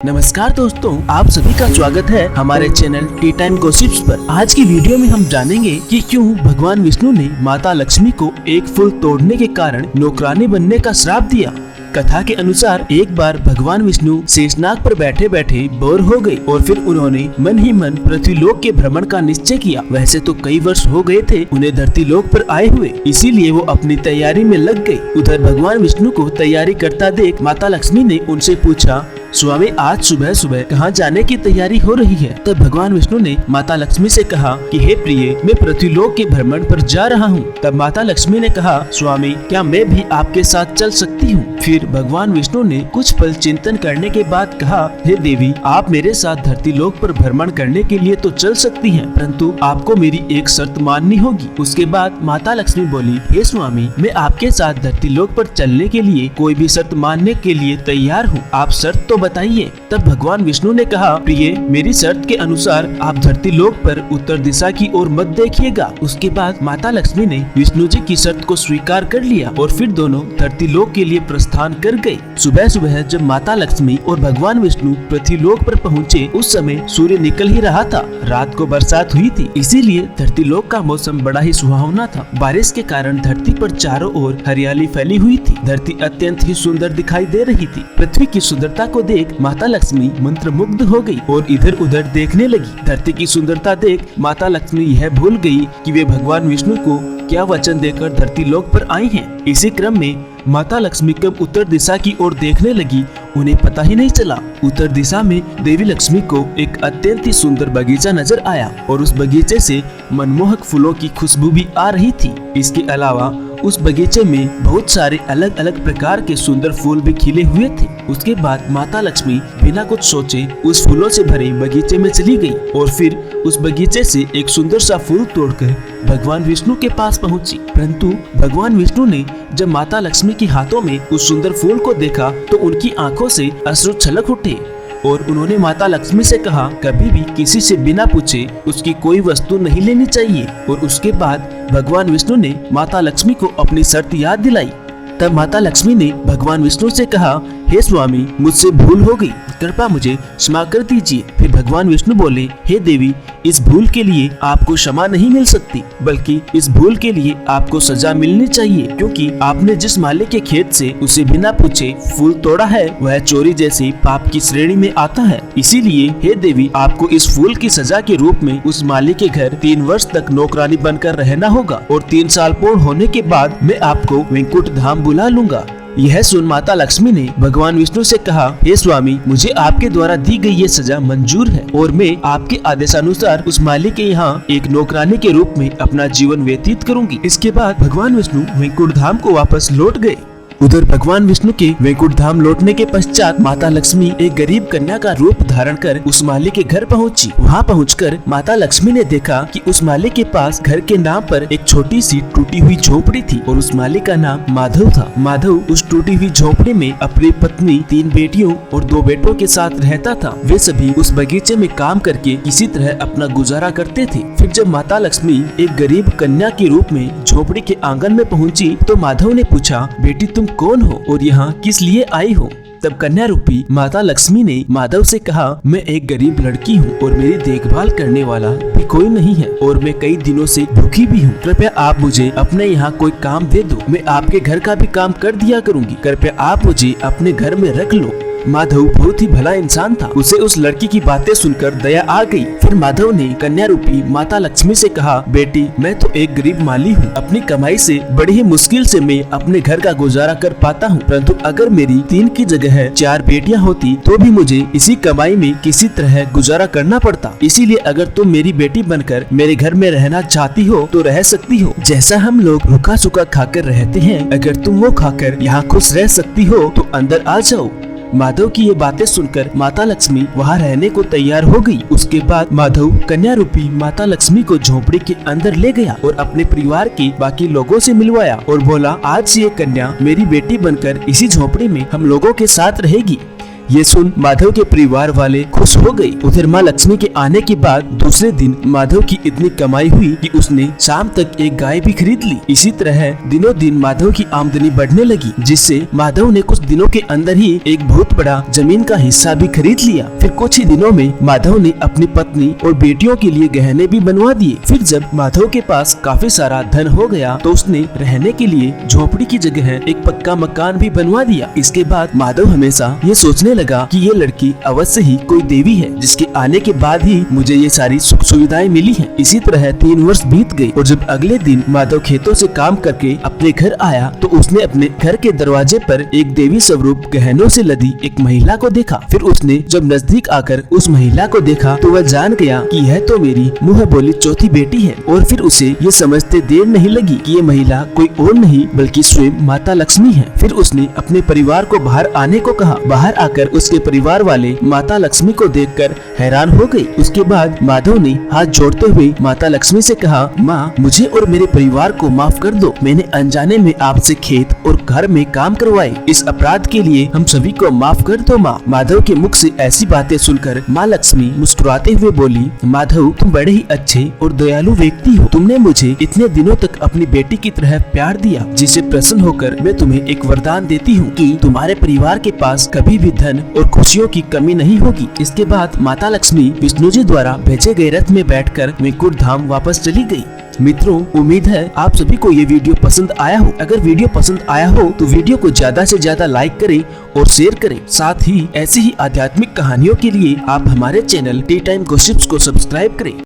नमस्कार दोस्तों, आप सभी का स्वागत है हमारे चैनल टी टाइम गॉसिप्स पर। आज की वीडियो में हम जानेंगे कि क्यों भगवान विष्णु ने माता लक्ष्मी को एक फूल तोड़ने के कारण नौकरानी बनने का श्राप दिया। कथा के अनुसार एक बार भगवान विष्णु शेषनाग पर बैठे बैठे बोर हो गए और फिर उन्होंने मन ही मन पृथ्वीलोक के भ्रमण का निश्चय किया। वैसे तो कई वर्ष हो गए थे उन्हें धरती लोक पर आए हुए, इसीलिए वो अपनी तैयारी में लग गए। उधर भगवान विष्णु को तैयारी करता देख माता लक्ष्मी ने उनसे पूछा, स्वामी आज सुबह सुबह कहाँ जाने की तैयारी हो रही है? तब भगवान विष्णु ने माता लक्ष्मी से कहा कि हे प्रिय, मैं पृथ्वीलोक के भ्रमण पर जा रहा हूँ। तब माता लक्ष्मी ने कहा, स्वामी क्या मैं भी आपके साथ चल सकती हूँ? फिर भगवान विष्णु ने कुछ पल चिंतन करने के बाद कहा, हे देवी, आप मेरे साथ धरती लोक पर भ्रमण करने के लिए तो चल सकती हैं, परंतु आपको मेरी एक शर्त माननी होगी। उसके बाद माता लक्ष्मी बोली, हे स्वामी, मैं आपके साथ धरती लोक पर चलने के लिए कोई भी शर्त मानने के लिए तैयार हूँ, आप शर्त तो बताइए। तब भगवान विष्णु ने कहा, प्रिय, मेरी शर्त के अनुसार आप धरती लोक पर उत्तर दिशा की ओर मत देखिएगा। उसके बाद माता लक्ष्मी ने विष्णु जी की शर्त को स्वीकार कर लिया और फिर दोनों धरती लोक के लिए प्रस्थान कर गए। सुबह सुबह जब माता लक्ष्मी और भगवान विष्णु पृथ्वी लोक पर पहुँचे, उस समय सूर्य निकल ही रहा था। रात को बरसात हुई थी, इसीलिए धरती लोक का मौसम बड़ा ही सुहावना था। बारिश के कारण धरती पर चारों ओर हरियाली फैली हुई थी। धरती अत्यंत ही सुंदर दिखाई दे रही थी। पृथ्वी की सुंदरता को देख माता लक्ष्मी मंत्रमुग्ध हो गई और इधर उधर देखने लगी। धरती की सुंदरता देख माता लक्ष्मी यह भूल गई कि वे भगवान विष्णु को क्या वचन देकर धरती लोक पर आई हैं। इसी क्रम में माता लक्ष्मी कब उत्तर दिशा की ओर देखने लगी, उन्हें पता ही नहीं चला। उत्तर दिशा में देवी लक्ष्मी को एक अत्यंत ही सुंदर बगीचा नजर आया और उस बगीचे से मनमोहक फूलों की खुशबू भी आ रही थी। इसके अलावा उस बगीचे में बहुत सारे अलग अलग प्रकार के सुंदर फूल भी खिले हुए थे। उसके बाद माता लक्ष्मी बिना कुछ सोचे उस फूलों से भरे बगीचे में चली गई और फिर उस बगीचे से एक सुंदर सा फूल तोड़कर भगवान विष्णु के पास पहुंची। परंतु भगवान विष्णु ने जब माता लक्ष्मी के हाथों में उस सुंदर फूल को देखा तो उनकी आंखों से अश्रु छलक उठे और उन्होंने माता लक्ष्मी से कहा, कभी भी किसी से बिना पूछे उसकी कोई वस्तु नहीं लेनी चाहिए। और उसके बाद भगवान विष्णु ने माता लक्ष्मी को अपनी शर्त याद दिलाई। तब माता लक्ष्मी ने भगवान विष्णु से कहा, हे स्वामी, मुझसे भूल हो गई, कृपया मुझे क्षमा कर दीजिए। फिर भगवान विष्णु बोले, हे देवी, इस भूल के लिए आपको क्षमा नहीं मिल सकती, बल्कि इस भूल के लिए आपको सजा मिलनी चाहिए, क्योंकि आपने जिस मालिक के खेत से उसे बिना पूछे फूल तोड़ा है वह चोरी जैसी पाप की श्रेणी में आता है। इसीलिए हे देवी, आपको इस फूल की सजा के रूप में उस मालिक के घर 3 वर्ष तक नौकरानी बनकर रहना होगा और 3 साल पूर्ण होने के बाद मैं आपको वैकुंठ धाम बुला लूंगा। यह सुन माता लक्ष्मी ने भगवान विष्णु से कहा, हे स्वामी, मुझे आपके द्वारा दी गई ये सजा मंजूर है और मैं आपके आदेशानुसार उस मालिक के यहाँ एक नौकरानी के रूप में अपना जीवन व्यतीत करूंगी। इसके बाद भगवान विष्णु वैकुंठ धाम को वापस लौट गए। उधर भगवान विष्णु के वैकुंठ धाम लौटने के पश्चात माता लक्ष्मी एक गरीब कन्या का रूप धारण कर उस मालिक के घर पहुंची। वहां पहुंचकर माता लक्ष्मी ने देखा कि उस मालिक के पास घर के नाम पर एक छोटी सी टूटी हुई झोपड़ी थी और उस मालिक का नाम माधव था। माधव उस टूटी हुई झोपड़ी में अपनी पत्नी, 3 बेटियों और 2 बेटों के साथ रहता था। वे सभी उस बगीचे में काम करके किसी तरह अपना गुजारा करते थे। फिर जब माता लक्ष्मी एक गरीब कन्या के रूप में झोपड़ी के आंगन में पहुंची तो माधव ने पूछा, बेटी तुम कौन हो और यहाँ किस लिए आई हो? तब कन्या रूपी माता लक्ष्मी ने माधव से कहा, मैं एक गरीब लड़की हूँ और मेरी देखभाल करने वाला भी कोई नहीं है और मैं कई दिनों से भूखी भी हूँ। कृपया आप मुझे अपने यहाँ कोई काम दे दो, मैं आपके घर का भी काम कर दिया करूँगी। कृपया आप मुझे अपने घर में रख लो। माधव बहुत ही भला इंसान था, उसे उस लड़की की बातें सुनकर दया आ गई। फिर माधव ने कन्या रूपी माता लक्ष्मी से कहा, बेटी, मैं तो एक गरीब माली हूँ, अपनी कमाई से बड़ी ही मुश्किल से मैं अपने घर का गुजारा कर पाता हूँ, परंतु अगर मेरी 3 की जगह 4 बेटियाँ होती तो भी मुझे इसी कमाई में किसी तरह गुजारा करना पड़ता। इसीलिए अगर तुम मेरी बेटी बनकर मेरे घर में रहना चाहती हो तो रह सकती हो, जैसा हम लोग रूखा सूखा खाकर रहते हैं। अगर तुम वो खाकर यहाँ खुश रह सकती हो तो अंदर आ जाओ। माधव की ये बातें सुनकर माता लक्ष्मी वहाँ रहने को तैयार हो गई। उसके बाद माधव कन्या रूपी माता लक्ष्मी को झोपड़ी के अंदर ले गया और अपने परिवार के बाकी लोगों से मिलवाया और बोला, आज से ये कन्या मेरी बेटी बनकर इसी झोपड़ी में हम लोगों के साथ रहेगी। ये सुन माधव के परिवार वाले खुश हो गए। उधर माँ लक्ष्मी के आने के बाद दूसरे दिन माधव की इतनी कमाई हुई कि उसने शाम तक एक गाय भी खरीद ली। इसी तरह दिनों दिन माधव की आमदनी बढ़ने लगी, जिससे माधव ने कुछ दिनों के अंदर ही एक बहुत बड़ा जमीन का हिस्सा भी खरीद लिया। फिर कुछ ही दिनों में माधव ने अपनी पत्नी और बेटियों के लिए गहने भी बनवा दिए। फिर जब माधव के पास काफी सारा धन हो गया तो उसने रहने के लिए झोपड़ी की जगह एक पक्का मकान भी बनवा दिया। इसके बाद माधव हमेशा ये सोचने लगा कि ये लड़की अवश्य ही कोई देवी है, जिसके आने के बाद ही मुझे ये सारी सुख सुविधाएं मिली हैं। इसी तरह 3 वर्ष बीत गए और जब अगले दिन माधव खेतों से काम करके अपने घर आया तो उसने अपने घर के दरवाजे पर एक देवी स्वरूप गहनों से लदी एक महिला को देखा। फिर उसने जब नजदीक आकर उस महिला को देखा तो वह जान गया कि यह तो मेरी मुँह बोली चौथी बेटी है। और फिर उसे ये समझते देर नहीं लगी कि ये महिला कोई और नहीं बल्कि स्वयं माता लक्ष्मी है। फिर उसने अपने परिवार को बाहर आने को कहा। बाहर आकर उसके परिवार वाले माता लक्ष्मी को देखकर हैरान हो गए। उसके बाद माधव ने हाथ जोड़ते हुए माता लक्ष्मी से कहा, माँ मुझे और मेरे परिवार को माफ कर दो। मैंने अनजाने में आपसे खेत और घर में काम करवाए। इस अपराध के लिए हम सभी को माफ कर दो माँ। माधव के मुख से ऐसी बातें सुनकर माँ लक्ष्मी मुस्कुराते हुए बोली, माधव तुम बड़े ही अच्छे और दयालु व्यक्ति हो। तुमने मुझे इतने दिनों तक अपनी बेटी की तरह प्यार दिया, जिसे प्रसन्न होकर मैं तुम्हें एक वरदान देती हूँ कि तुम्हारे परिवार के पास कभी भी धन और खुशियों की कमी नहीं होगी। इसके बाद माता लक्ष्मी विष्णु जी द्वारा भेजे गए रथ में बैठकर वैकुंठ धाम वापस चली गई। मित्रों, उम्मीद है आप सभी को ये वीडियो पसंद आया हो। अगर वीडियो पसंद आया हो तो वीडियो को ज्यादा से ज्यादा लाइक करें और शेयर करें। साथ ही ऐसी ही आध्यात्मिक कहानियों के लिए आप हमारे चैनल टी टाइम गॉसिप्स को सब्सक्राइब करें।